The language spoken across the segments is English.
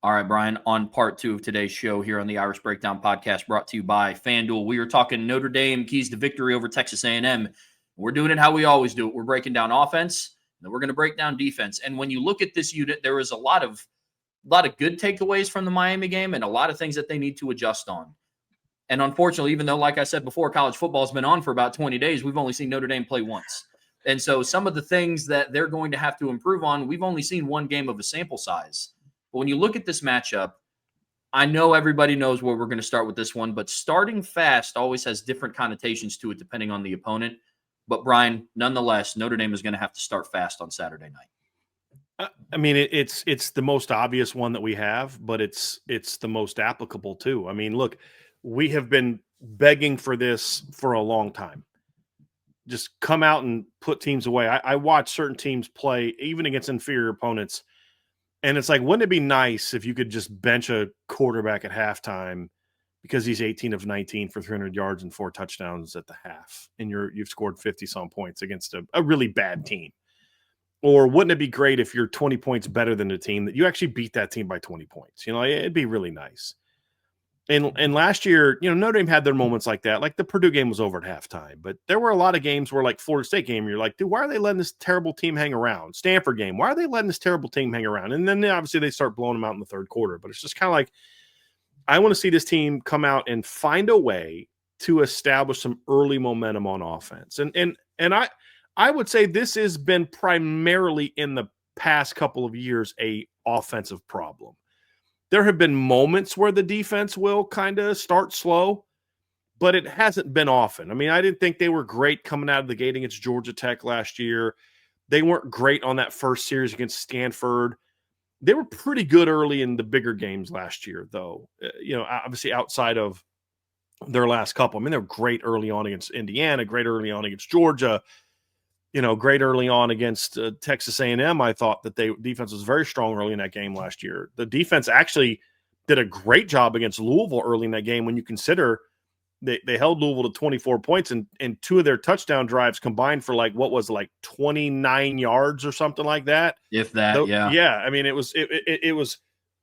All right, Brian, on part two of today's show here on the Irish Breakdown podcast brought to you by FanDuel, we are talking Notre Dame keys to victory over Texas A&M. We're doing it how we always do it. We're breaking down offense, and then we're going to break down defense. And when you look at this unit, there is a lot of good takeaways from the Miami game and a lot of things that they need to adjust on. And unfortunately, even though, like I said before, college football has been on for about 20 days, we've only seen Notre Dame play once. And so some of the things that they're going to have to improve on, we've only seen one game of a sample size. But when you look at this matchup, I know everybody knows where we're going to start with this one, but starting fast always has different connotations to it depending on the opponent. But, Brian, nonetheless, Notre Dame is going to have to start fast on Saturday night. I mean, it's the most obvious one that we have, but it's the most applicable too. I mean, look, we have been begging for this for a long time. Just come out and put teams away. I watch certain teams play, even against inferior opponents, and it's like, wouldn't it be nice if you could just bench a quarterback at halftime because he's 18 of 19 for 300 yards and 4 touchdowns at the half, and you've scored 50-some points against a really bad team? Or wouldn't it be great if you're 20 points better than the team, that you actually beat that team by 20 points? You know, it'd be really nice. And last year, you know, Notre Dame had their moments like that. Like the Purdue game was over at halftime, but there were a lot of games where, like Florida State game, you're like, dude, why are they letting this terrible team hang around? Stanford game, why are they letting this terrible team hang around? And then obviously they start blowing them out in the third quarter. But it's just kind of like, I want to see this team come out and find a way to establish some early momentum on offense. And I would say this has been primarily in the past couple of years a offensive problem. There have been moments where the defense will kind of start slow, but it hasn't been often. I mean, I didn't think they were great coming out of the gate against Georgia Tech last year. They weren't great on that first series against Stanford. They were pretty good early in the bigger games last year, though. You know, obviously outside of their last couple. I mean, they were great early on against Indiana, great early on against Georgia. You know, great early on against Texas A&M. I thought that defense was very strong early in that game last year. The defense actually did a great job against Louisville early in that game when you consider they held Louisville to 24 points and 2 of their touchdown drives combined for 29 yards or something like that. If that, yeah. Yeah, I mean, it was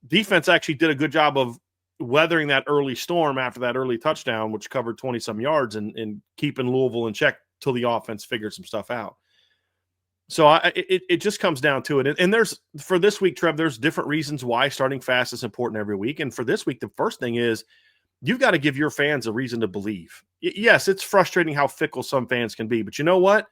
defense actually did a good job of weathering that early storm after that early touchdown, which covered 20-some yards and keeping Louisville in check till the offense figured some stuff out. So it just comes down to it. And there's, for this week, Trev, there's different reasons why starting fast is important every week. And for this week, the first thing is you've got to give your fans a reason to believe. Yes, it's frustrating how fickle some fans can be, but you know what?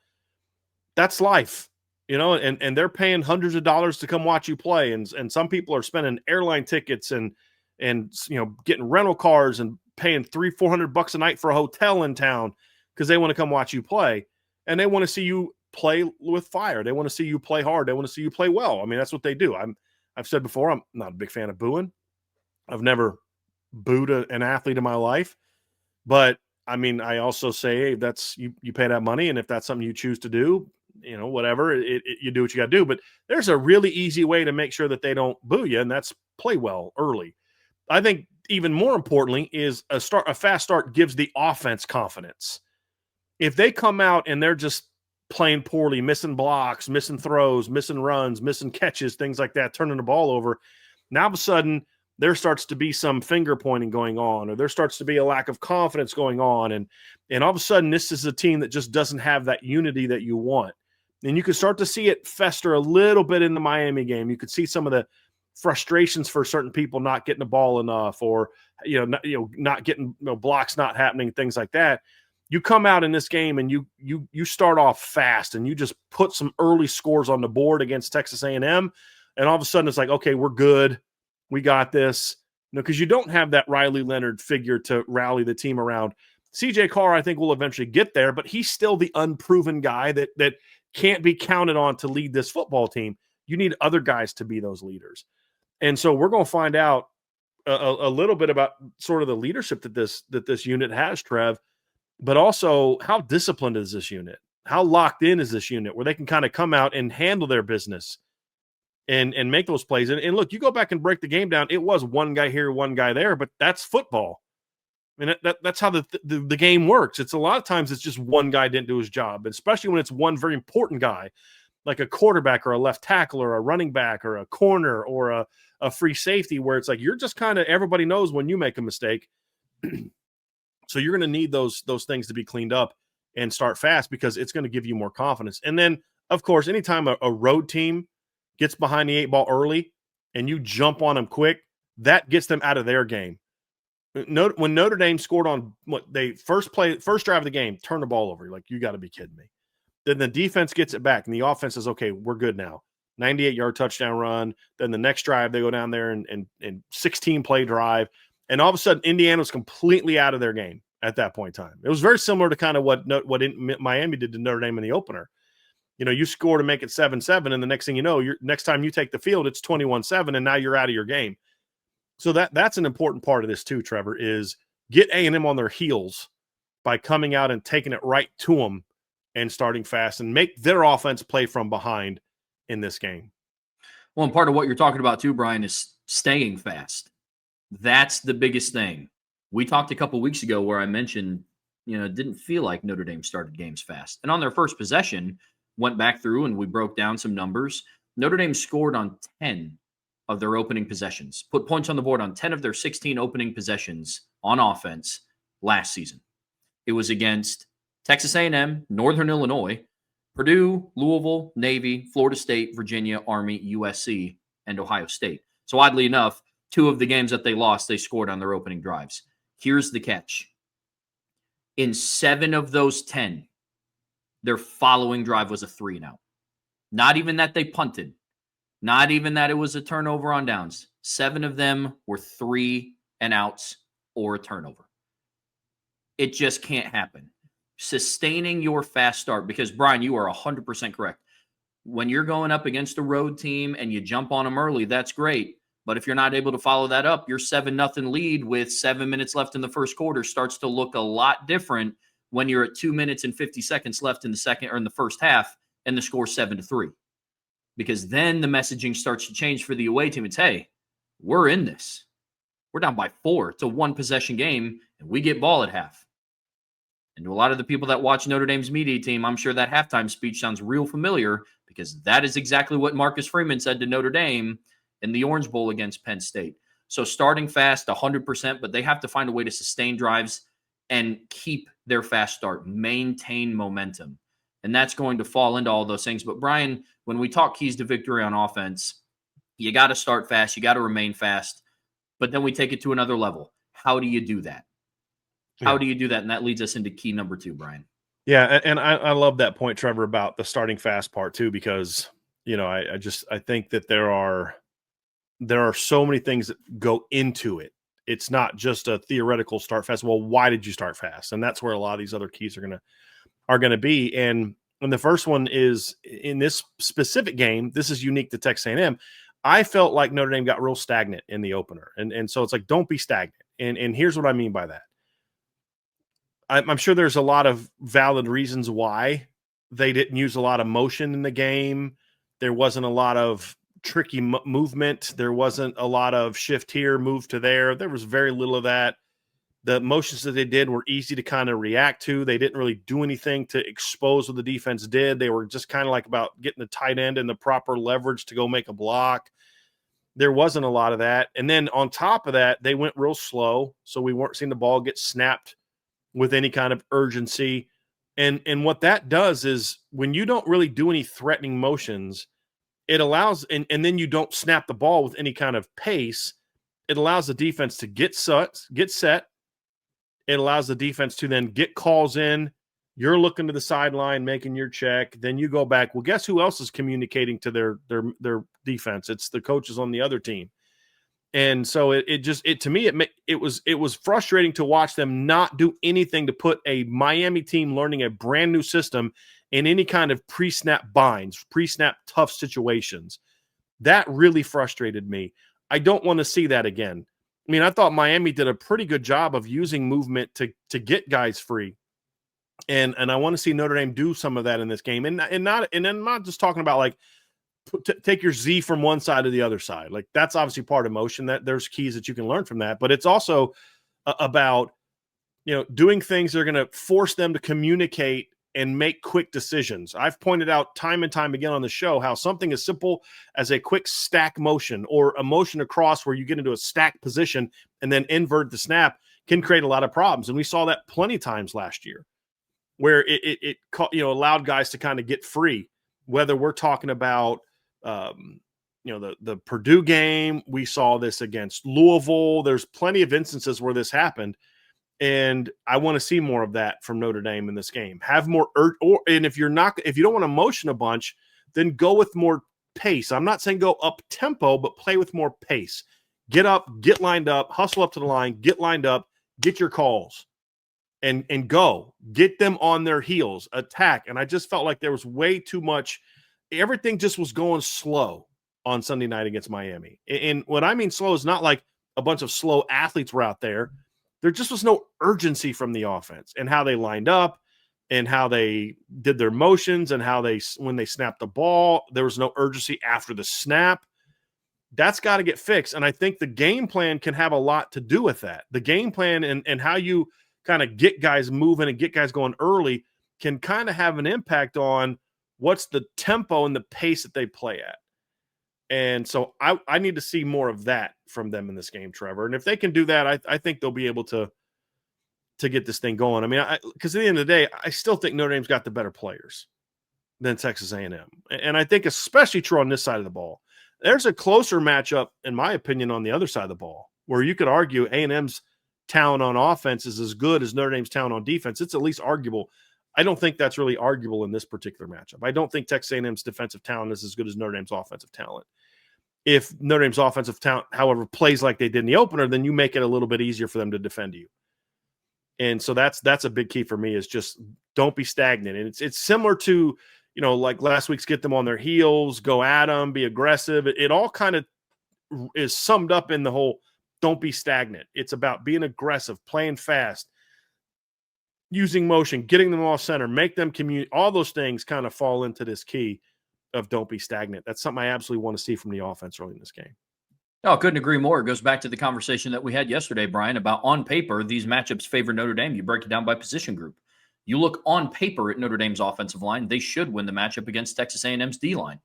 That's life, you know, and they're paying hundreds of dollars to come watch you play. And some people are spending airline tickets and, you know, getting rental cars and paying $300-400 a night for a hotel in town because they want to come watch you play. And they want to see you play with fire. They want to see you play hard. They want to see you play well. I mean, that's what they do. I've said before, I'm not a big fan of booing. I've never booed an athlete in my life. But I mean, I also say, hey, that's you pay that money. And if that's something you choose to do, you know, whatever, you do what you got to do. But there's a really easy way to make sure that they don't boo you, and that's play well early. I think even more importantly is a fast start gives the offense confidence. If they come out and they're just playing poorly, missing blocks, missing throws, missing runs, missing catches, things like that, turning the ball over, now all of a sudden there starts to be some finger pointing going on, or there starts to be a lack of confidence going on. And all of a sudden this is a team that just doesn't have that unity that you want. And you can start to see it fester a little bit in the Miami game. You could see some of the frustrations for certain people not getting the ball enough, or, not getting, blocks not happening, things like that. You come out in this game and you start off fast and you just put some early scores on the board against Texas A&M, and all of a sudden it's like, okay, we're good, we got this. Because you don't have that Riley Leonard figure to rally the team around. CJ Carr, I think, will eventually get there, but he's still the unproven guy that can't be counted on to lead this football team. You need other guys to be those leaders. And so we're going to find out a little bit about sort of the leadership that this unit has, Trev. But also, how disciplined is this unit? How locked in is this unit where they can kind of come out and handle their business and make those plays? And look, you go back and break the game down. It was one guy here, one guy there, but that's football. I mean, that's how the game works. It's a lot of times it's just one guy didn't do his job, especially when it's one very important guy. like a quarterback or a left tackle or a running back or a corner or a free safety, where it's like you're just kind of, everybody knows when you make a mistake. So you're going to need those things to be cleaned up and start fast, because it's going to give you more confidence. And then, of course, anytime a road team gets behind the 8 ball early and you jump on them quick, that gets them out of their game. When Notre Dame scored on what they first drive of the game, turn the ball over. You're like, you got to be kidding me. Then the defense gets it back and the offense says, okay, we're good now. 98-yard touchdown run. Then the next drive, they go down there and 16-play drive. And all of a sudden, Indiana was completely out of their game at that point in time. It was very similar to kind of what Miami did to Notre Dame in the opener. You score to make it 7-7, and the next thing you know, next time you take the field, it's 21-7, and now you're out of your game. So that's an important part of this too, Trevor, is get A&M on their heels by coming out and taking it right to them and starting fast and make their offense play from behind in this game. Well, and part of what you're talking about too, Brian, is staying fast. That's the biggest thing. We talked a couple weeks ago where I mentioned, it didn't feel like Notre Dame started games fast. And on their first possession, went back through and we broke down some numbers. Notre Dame scored on 10 of their opening possessions, put points on the board on 10 of their 16 opening possessions on offense last season. It was against Texas A&M, Northern Illinois, Purdue, Louisville, Navy, Florida State, Virginia, Army, USC, and Ohio State. So oddly enough, 2 of the games that they lost, they scored on their opening drives. Here's the catch. In 7 of those 10, their following drive was a 3-and-out. Not even that they punted. Not even that it was a turnover on downs. 7 of them were 3-and-outs or a turnover. It just can't happen. Sustaining your fast start, because, Brian, you are 100% correct. When you're going up against a road team and you jump on them early, that's great. But if you're not able to follow that up, your 7-0 lead with 7 minutes left in the first quarter starts to look a lot different when you're at 2 minutes and 50 seconds left in the second or in the first half and the score 7-3. Because then the messaging starts to change for the away team. It's, hey, we're in this. We're down by 4. It's a 1-possession game, and we get ball at half. And to a lot of the people that watch Notre Dame's media team, I'm sure that halftime speech sounds real familiar, because that is exactly what Marcus Freeman said to Notre Dame in the Orange Bowl against Penn State. So starting fast, 100%, but they have to find a way to sustain drives and keep their fast start, maintain momentum. And that's going to fall into all those things. But, Brian, when we talk keys to victory on offense, you got to start fast. You got to remain fast. But then we take it to another level. How do you do that? How do you do that? And that leads us into key number 2, Brian. Yeah, and I love that point, Trevor, about the starting fast part too, because, I think that there are so many things that go into it. It's not just a theoretical start fast. Well, why did you start fast? And that's where a lot of these other keys are going to be. And the first one is, in this specific game, this is unique to Texas A&M. I felt like Notre Dame got real stagnant in the opener. And so it's like, don't be stagnant. And here's what I mean by that. I'm sure there's a lot of valid reasons why they didn't use a lot of motion in the game. There wasn't a lot of tricky movement. There wasn't a lot of shift here, move to there. There was very little of that. The motions that they did were easy to kind of react to. They didn't really do anything to expose what the defense did. They were just kind of like about getting the tight end and the proper leverage to go make a block. There wasn't a lot of that. And then on top of that, they went real slow. So we weren't seeing the ball get snapped with any kind of urgency. And what that does is, when you don't really do any threatening motions, it allows, and then you don't snap the ball with any kind of pace, it allows the defense to get set. It allows the defense to then get calls in. You're looking to the sideline, making your check. Then you go back. Well, guess who else is communicating to their defense? It's the coaches on the other team. And so to me, it was frustrating to watch them not do anything to put a Miami team learning a brand new system in any kind of pre-snap binds, pre-snap tough situations. That really frustrated me. I don't want to see that again. I mean, I thought Miami did a pretty good job of using movement to get guys free. And I want to see Notre Dame do some of that in this game. And I'm not just talking about like take your Z from one side to the other side. Like, that's obviously part of motion. That there's keys that you can learn from that, but it's also about, doing things that are going to force them to communicate and make quick decisions. I've pointed out time and time again on the show how something as simple as a quick stack motion or a motion across where you get into a stack position and then invert the snap can create a lot of problems. And we saw that plenty of times last year where it allowed guys to kind of get free, whether we're talking about, the Purdue game. We saw this against Louisville. There's plenty of instances where this happened. And I want to see more of that from Notre Dame in this game. Have more and if you don't want to motion a bunch, then go with more pace. I'm not saying go up tempo, but play with more pace. Get up, get lined up, hustle up to the line, get lined up, get your calls, and go. Get them on their heels, attack. And I just felt like there was way too much. Everything just was going slow on Sunday night against Miami. And what I mean slow is not like a bunch of slow athletes were out there. There just was no urgency from the offense and how they lined up and how they did their motions and when they snapped the ball, there was no urgency after the snap. That's got to get fixed. And I think the game plan can have a lot to do with that. The game plan and how you kind of get guys moving and get guys going early can kind of have an impact on what's the tempo and the pace that they play at. And so I need to see more of that from them in this game, Trevor. And if they can do that, I think they'll be able to get this thing going. I mean, because at the end of the day, I still think Notre Dame's got the better players than Texas A&M. And I think especially true on this side of the ball. There's a closer matchup, in my opinion, on the other side of the ball, where you could argue A&M's talent on offense is as good as Notre Dame's talent on defense. It's at least arguable. I don't think that's really arguable in this particular matchup. I don't think Texas A&M's defensive talent is as good as Notre Dame's offensive talent. If Notre Dame's offensive talent, however, plays like they did in the opener, then you make it a little bit easier for them to defend you. And so that's a big key for me is just don't be stagnant. And it's similar to, like last week's get them on their heels, go at them, be aggressive. It all kind of is summed up in the whole don't be stagnant. It's about being aggressive, playing fast, using motion, getting them off center, make them communicate. All those things kind of fall into this key of don't be stagnant. That's something I absolutely want to see from the offense early in this game. Oh, couldn't agree more. It goes back to the conversation that we had yesterday, Brian, about on paper, these matchups favor Notre Dame. You break it down by position group. You look on paper at Notre Dame's offensive line, they should win the matchup against Texas A&M's D-line.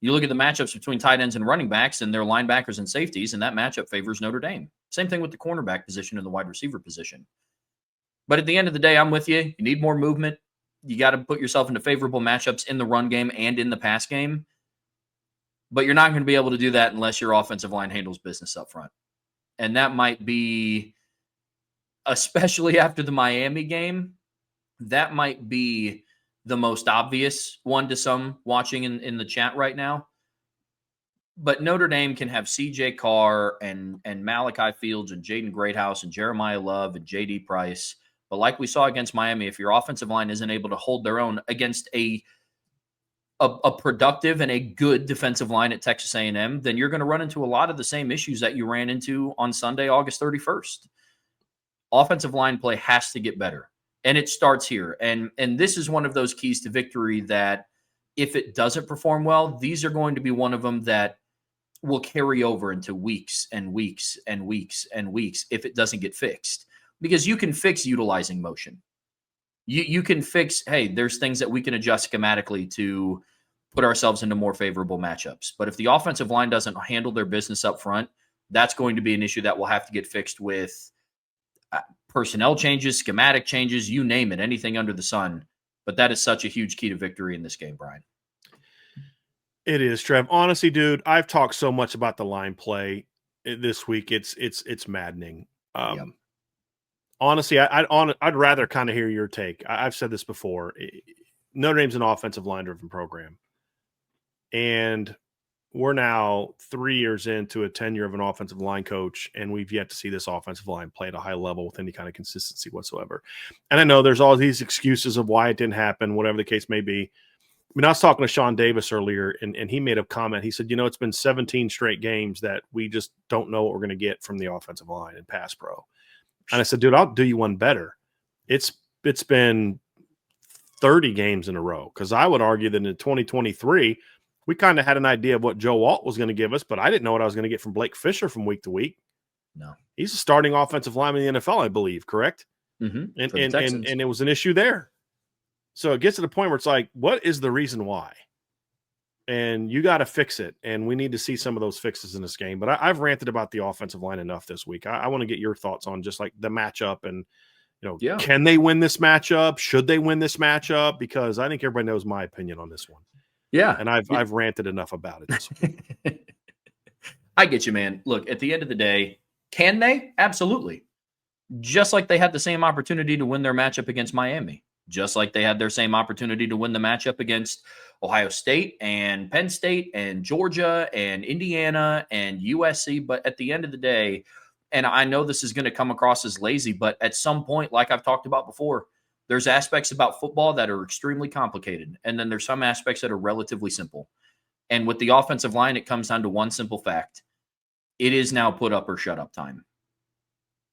You look at the matchups between tight ends and running backs and their linebackers and safeties, and that matchup favors Notre Dame. Same thing with the cornerback position and the wide receiver position. But at the end of the day, I'm with you. You need more movement. You got to put yourself into favorable matchups in the run game and in the pass game. But you're not going to be able to do that unless your offensive line handles business up front. And that might be, especially after the Miami game, that might be the most obvious one to some watching in the chat right now. But Notre Dame can have C.J. Carr and Malachi Fields and Jaden Greathouse and Jeremiah Love and J.D. Price. But like we saw against Miami, if your offensive line isn't able to hold their own against a productive and a good defensive line at Texas A&M, then you're going to run into a lot of the same issues that you ran into on Sunday, August 31st. Offensive line play has to get better, and it starts here. And this is one of those keys to victory that if it doesn't perform well, these are going to be one of them that will carry over into weeks and weeks and weeks and weeks if it doesn't get fixed. Because you can fix utilizing motion. You can fix, hey, there's things that we can adjust schematically to put ourselves into more favorable matchups. But if the offensive line doesn't handle their business up front, that's going to be an issue that will have to get fixed with personnel changes, schematic changes, you name it, anything under the sun. But that is such a huge key to victory in this game, Brian. It is, Trev. Honestly, dude, I've talked so much about the line play this week. It's maddening. Yep. Honestly, I'd rather kind of hear your take. I've said this before. Notre Dame's an offensive line-driven program. And we're now 3 years into a tenure of an offensive line coach, and we've yet to see this offensive line play at a high level with any kind of consistency whatsoever. And I know there's all these excuses of why it didn't happen, whatever the case may be. I mean, I was talking to Sean Davis earlier, and he made a comment. He said, it's been 17 straight games that we just don't know what we're going to get from the offensive line in pass pro. And I said, dude, I'll do you one better. It's been 30 games in a row, because I would argue that in 2023, we kind of had an idea of what Joe Alt was going to give us, but I didn't know what I was going to get from Blake Fisher from week to week. No. He's a starting offensive lineman in the NFL, I believe, correct? Mm-hmm. And it was an issue there. So it gets to the point where it's like, what is the reason why? And you got to fix it. And we need to see some of those fixes in this game. But I've ranted about the offensive line enough this week. I want to get your thoughts on just like the matchup and, can they win this matchup? Should they win this matchup? Because I think everybody knows my opinion on this one. Yeah. And I've ranted enough about it this week. I get you, man. Look, at the end of the day, can they? Absolutely. Just like they had the same opportunity to win their matchup against Miami. Just like they had their same opportunity to win the matchup against Ohio State and Penn State and Georgia and Indiana and USC. But at the end of the day, and I know this is going to come across as lazy, but at some point, like I've talked about before, there's aspects about football that are extremely complicated. And then there's some aspects that are relatively simple. And with the offensive line, it comes down to one simple fact. It is now put up or shut up time.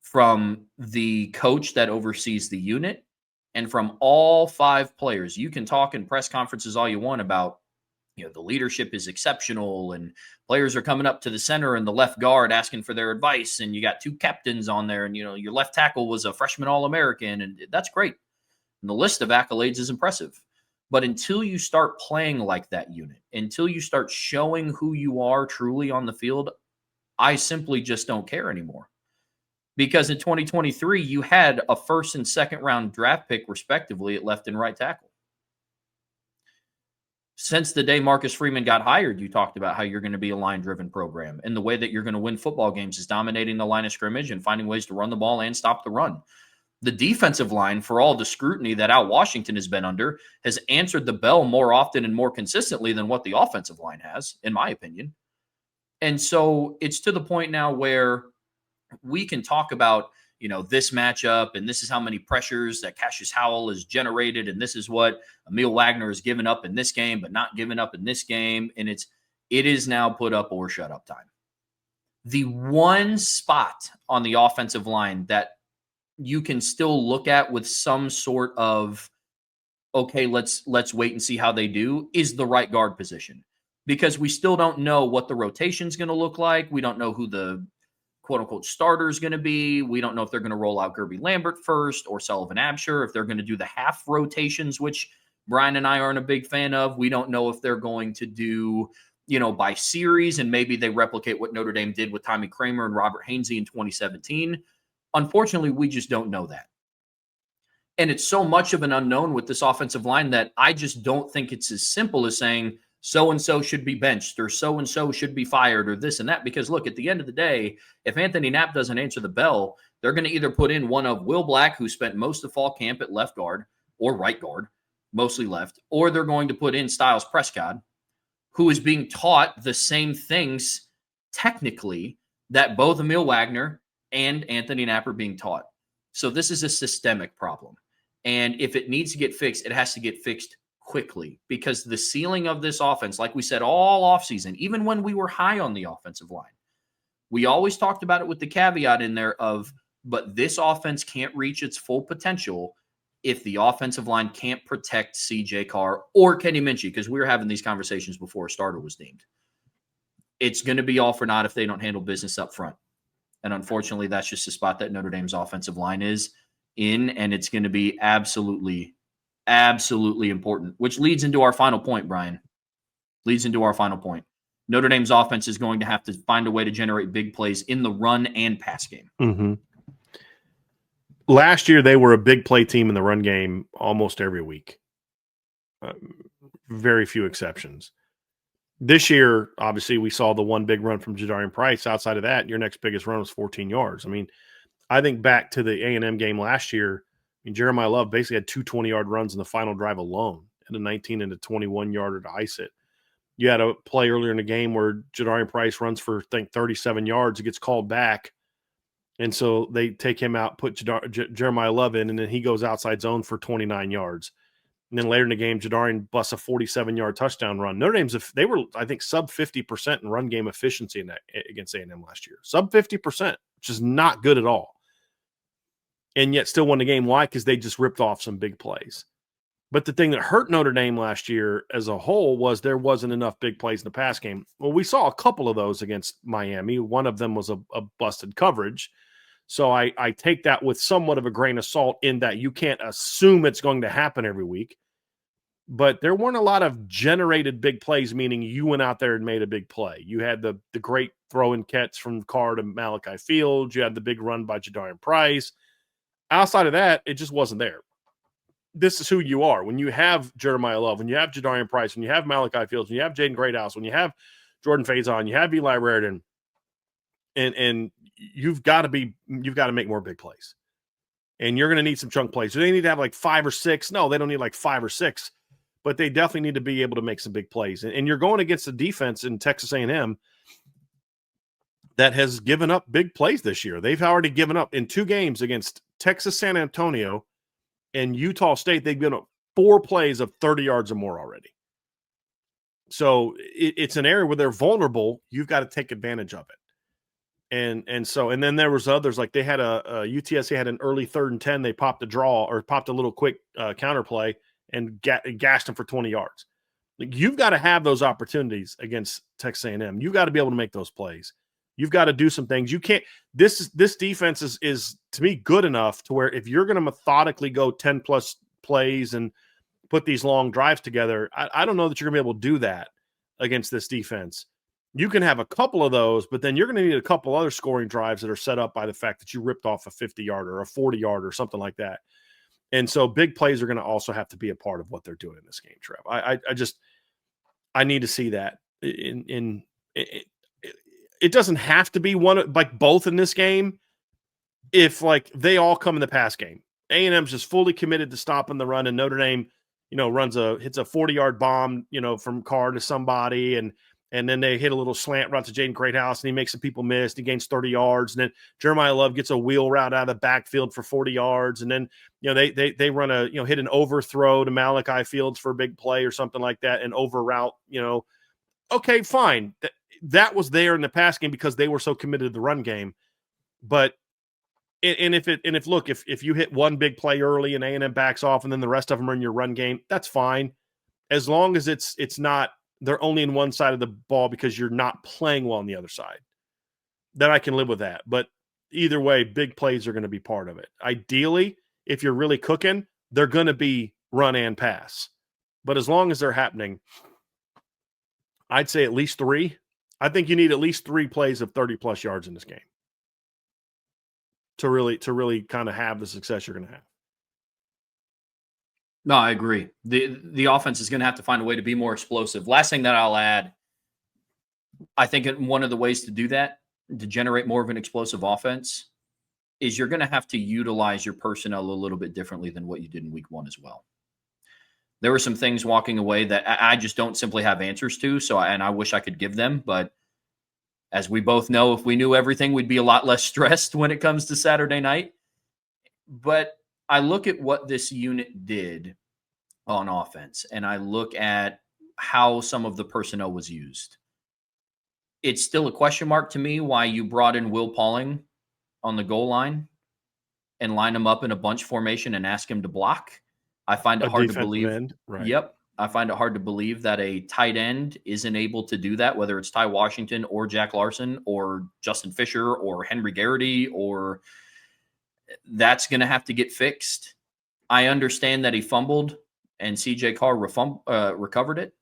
From the coach that oversees the unit and from all 5 players. You can talk in press conferences all you want about, the leadership is exceptional and players are coming up to the center and the left guard asking for their advice. And you got 2 captains on there and, your left tackle was a freshman All-American and that's great. And the list of accolades is impressive. But until you start playing like that unit, until you start showing who you are truly on the field, I simply just don't care anymore. Because in 2023, you had a first and second round draft pick, respectively, at left and right tackle. Since the day Marcus Freeman got hired, you talked about how you're going to be a line-driven program. And the way that you're going to win football games is dominating the line of scrimmage and finding ways to run the ball and stop the run. The defensive line, for all the scrutiny that Al Washington has been under, has answered the bell more often and more consistently than what the offensive line has, in my opinion. And so it's to the point now where we can talk about, this matchup and this is how many pressures that Cassius Howell has generated. And this is what Emil Wagner has given up in this game, but not given up in this game. And it is now put up or shut up time. The one spot on the offensive line that you can still look at with some sort of, okay, let's wait and see how they do, is the right guard position. Because we still don't know what the rotation is going to look like. We don't know who the quote-unquote starter is going to be. We don't know if they're going to roll out Gerby Lambert first or Sullivan Absher, if they're going to do the half rotations, which Brian and I aren't a big fan of. We don't know if they're going to do, by series, and maybe they replicate what Notre Dame did with Tommy Kramer and Robert Hainsey in 2017. Unfortunately, we just don't know that. And it's so much of an unknown with this offensive line that I just don't think it's as simple as saying so-and-so should be benched or so-and-so should be fired or this and that. Because, look, at the end of the day, if Anthony Knapp doesn't answer the bell, they're going to either put in one of Will Black, who spent most of fall camp at left guard or right guard, mostly left, or they're going to put in Styles Prescott, who is being taught the same things technically that both Emil Wagner and Anthony Knapp are being taught. So this is a systemic problem. And if it needs to get fixed, it has to get fixed quickly, because the ceiling of this offense, like we said all offseason, even when we were high on the offensive line, we always talked about it with the caveat in there of, but this offense can't reach its full potential if the offensive line can't protect CJ Carr or Kenny Minchie, because we were having these conversations before a starter was named. It's going to be all for naught if they don't handle business up front. And unfortunately, that's just the spot that Notre Dame's offensive line is in, and it's going to be absolutely important, which leads into our final point, Brian. Notre Dame's offense is going to have to find a way to generate big plays in the run and pass game. Mm-hmm. Last year, they were a big play team in the run game almost every week. Very few exceptions. This year, obviously, we saw the one big run from Jadarian Price. Outside of that, your next biggest run was 14 yards. I mean, I think back to the A&M game last year, Jeremiah Love basically had 2 20-yard runs in the final drive alone, and a 19 and a 21-yarder to ice it. You had a play earlier in the game where Jadarian Price runs for, I think, 37 yards. It gets called back, and so they take him out, put Jeremiah Love in, and then he goes outside zone for 29 yards. And then later in the game, Jadarian busts a 47-yard touchdown run. Notre Dame's, they were, I think, sub 50% in run game efficiency in that against A&M last year. Sub 50%, which is not good at all. And yet still won the game. Why? Because they just ripped off some big plays. But the thing that hurt Notre Dame last year as a whole was there wasn't enough big plays in the pass game. Well, we saw a couple of those against Miami. One of them was a busted coverage. So I take that with somewhat of a grain of salt in that you can't assume it's going to happen every week. but there weren't a lot of generated big plays, meaning you went out there and made a big play. You had the great throw and catch from Carr to Malachi Fields. You had the big run by Jadarian Price. Outside of that, it just wasn't there. This is who you are. When you have Jeremiah Love, when you have Jadarian Price, when you have Malachi Fields, when you have Jaden Greathouse, when you have Jordan Faison, you have Eli Raridan, and you've got to make more big plays. And you're going to need some chunk plays. Do they need to have like 5 or 6? No, they don't need like 5 or 6, but they definitely need to be able to make some big plays. And you're going against a defense in Texas A&M that has given up big plays this year. They've already given up in 2 games against Texas San Antonio and Utah State. They've given up 4 plays of 30 yards or more already. So it's an area where they're vulnerable. You've got to take advantage of it. And then there was others, like they had a UTSA had an early 3rd and 10. They popped a draw or popped a little quick counter play and gashed them for 20 yards. Like, you've got to have those opportunities against Texas A&M. You've got to be able to make those plays. You've got to do some things. You can't. This defense is to me good enough to where if you're going to methodically go 10 plus plays and put these long drives together, I don't know that you're going to be able to do that against this defense. You can have a couple of those, but then you're going to need a couple other scoring drives that are set up by the fact that you ripped off a 50-yarder or a 40-yarder or something like that. And so big plays are going to also have to be a part of what they're doing in this game, Trev. I need to see that. It doesn't have to be one like both in this game. If like they all come in the pass game, A&M's just fully committed to stopping the run, and Notre Dame, hits a 40-yard bomb, from Carr to somebody, and then they hit a little slant run to Jaden Greathouse, and he makes some people miss. And he gains 30 yards. And then Jeremiah Love gets a wheel route out of the backfield for 40 yards. And then, they run hit an overthrow to Malachi Fields for a big play or something like that, and over route, okay, fine. That was there in the pass game because they were so committed to the run game. But, if you hit one big play early and A&M backs off and then the rest of them are in your run game, that's fine. As long as it's not, they're only in one side of the ball because you're not playing well on the other side. Then I can live with that. But either way, big plays are going to be part of it. Ideally, if you're really cooking, they're going to be run and pass. But as long as they're happening, I'd say at least 3. I think you need at least 3 plays of 30-plus yards in this game to really kind of have the success you're going to have. No, I agree. The offense is going to have to find a way to be more explosive. Last thing that I'll add, I think one of the ways to do that, to generate more of an explosive offense, is you're going to have to utilize your personnel a little bit differently than what you did in week 1 as well. There were some things walking away that I just don't simply have answers to. And I wish I could give them, but as we both know, if we knew everything, we'd be a lot less stressed when it comes to Saturday night. But I look at what this unit did on offense, and I look at how some of the personnel was used. It's still a question mark to me why you brought in Will Pauling on the goal line and line him up in a bunch formation and ask him to block. I find it hard to believe. End, right. Yep. I find it hard to believe that a tight end isn't able to do that, whether it's Ty Washington or Jack Larson or Justin Fisher or Henry Garrity, or that's going to have to get fixed. I understand that he fumbled and CJ Carr recovered it.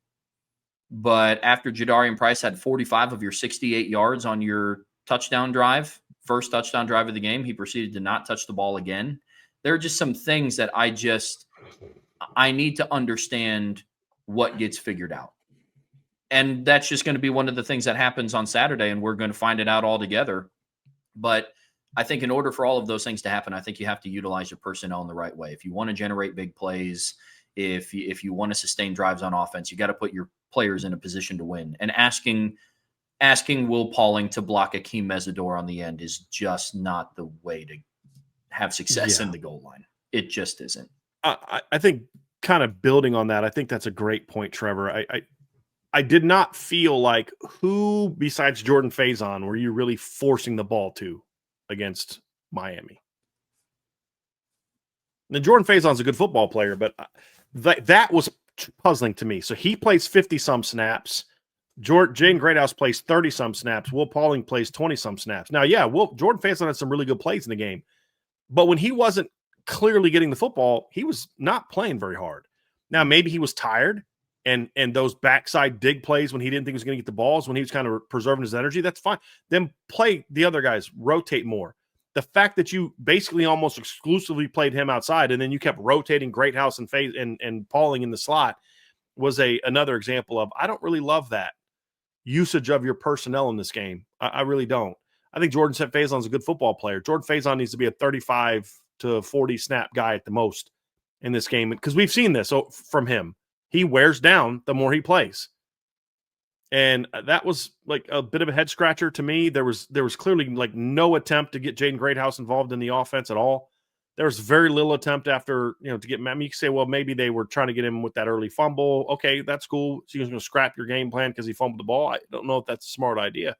But after Jadarian Price had 45 of your 68 yards on your touchdown drive, first touchdown drive of the game, he proceeded to not touch the ball again. There are just some things that I need to understand what gets figured out. And that's just going to be one of the things that happens on Saturday, and we're going to find it out all together. But I think in order for all of those things to happen, I think you have to utilize your personnel in the right way. If you want to generate big plays, if you want to sustain drives on offense, you got to put your players in a position to win. And asking Will Pauling to block Akeem Mesidor on the end is just not the way to have success in the goal line. It just isn't. I think kind of building on that, I think that's a great point, Trevor. I did not feel like who besides Jordan Faison were you really forcing the ball to against Miami. Now, Jordan Faison's a good football player, but that was puzzling to me. So he plays 50-some snaps. Jaden Greathouse plays 30-some snaps. Will Pauling plays 20-some snaps. Now, Jordan Faison had some really good plays in the game. But when he wasn't clearly getting the football, he was not playing very hard. Now, maybe he was tired, and those backside dig plays when he didn't think he was going to get the balls, when he was kind of preserving his energy, that's fine. Then play the other guys, rotate more. The fact that you basically almost exclusively played him outside, and then you kept rotating Greathouse and Pauling in the slot was another example of, I don't really love that usage of your personnel in this game. I really don't. I think Jordan Faison's a good football player. Jordan Faison needs to be a 35 to 40 snap guy at the most in this game, because we've seen this from him. He wears down the more he plays. And that was like a bit of a head scratcher to me. There was clearly like no attempt to get Jaden Greathouse involved in the offense at all. There was very little attempt after, to get him. I mean, you can say, well, maybe they were trying to get him with that early fumble. Okay, that's cool. So you're going to scrap your game plan because he fumbled the ball. I don't know if that's a smart idea.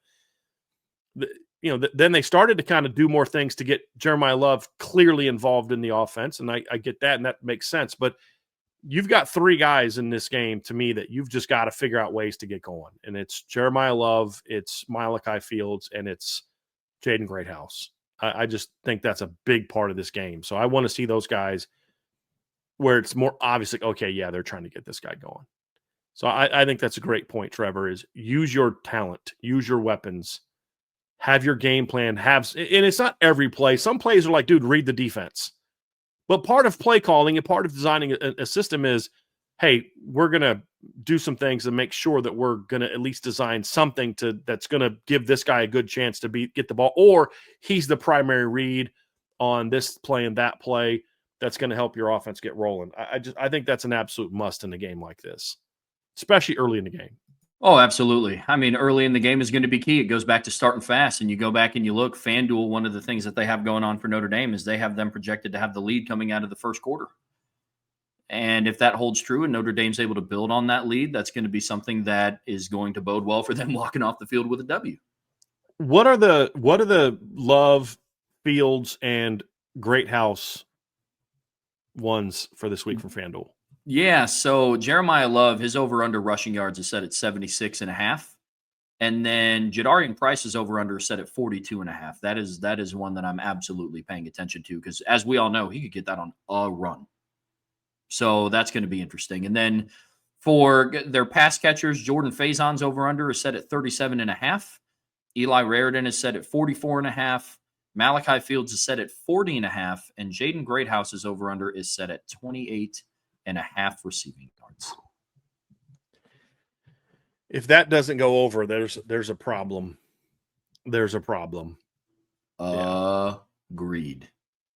Then they started to kind of do more things to get Jeremiah Love clearly involved in the offense. And I get that, and that makes sense. But you've got three guys in this game, to me, that you've just got to figure out ways to get going. And it's Jeremiah Love, it's Malachi Fields, and it's Jaden Greathouse. I just think that's a big part of this game. So I want to see those guys where it's more obvious, like, okay, yeah, they're trying to get this guy going. So I think that's a great point, Trevor, is use your talent, use your weapons, have your game plan, and it's not every play. Some plays are like, dude, read the defense. But part of play calling and part of designing a system is, hey, we're going to do some things and make sure that we're going to at least design something that's going to give this guy a good chance to get the ball, or he's the primary read on this play and that play that's going to help your offense get rolling. I think that's an absolute must in a game like this, especially early in the game. Oh, absolutely. I mean, early in the game is going to be key. It goes back to starting fast, and you go back and you look, FanDuel, one of the things that they have going on for Notre Dame is they have them projected to have the lead coming out of the first quarter. And if that holds true and Notre Dame's able to build on that lead, that's going to be something that is going to bode well for them walking off the field with a W. What are the Love, Fields, and Greathouse ones for this week from FanDuel? Yeah, so Jeremiah Love, his over-under rushing yards is set at 76.5. And then Jadarian Price's over-under is set at 42.5. That is one that I'm absolutely paying attention to, because as we all know, he could get that on a run. So that's going to be interesting. And then for their pass catchers, Jordan Faison's over-under is set at 37.5. Eli Raridan is set at 44.5. Malachi Fields is set at 40.5. And Jaden Greathouse's over-under is set at 28.5 receiving yards. If that doesn't go over, there's a problem. There's a problem. Agreed.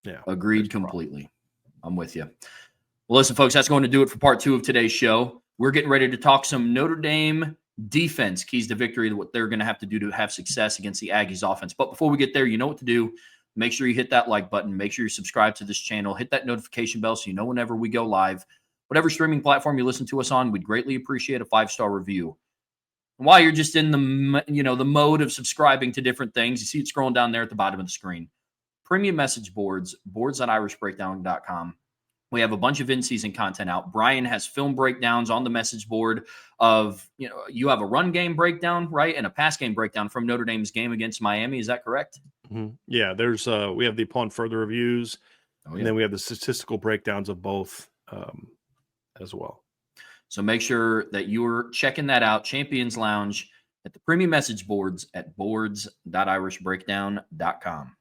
Yeah. Agreed completely. I'm with you. Well, listen, folks, that's going to do it for part 2 of today's show. We're getting ready to talk some Notre Dame defense, keys to victory, what they're going to have to do to have success against the Aggies offense. But before we get there, you know what to do. Make sure you hit that like button. Make sure you subscribe to this channel. Hit that notification bell so you know whenever we go live. Whatever streaming platform you listen to us on, we'd greatly appreciate a 5-star review. And while you're just in the mode of subscribing to different things, you see it scrolling down there at the bottom of the screen. Premium message boards, boards.irishbreakdown.com. We have a bunch of in-season content out. Brian has film breakdowns on the message board of, you have a run game breakdown, right? And a pass game breakdown from Notre Dame's game against Miami. Is that correct? Mm-hmm. Yeah, there's we have the upon further reviews, and then we have the statistical breakdowns of both as well. So make sure that you're checking that out. Champions Lounge at the premium message boards at boards.irishbreakdown.com.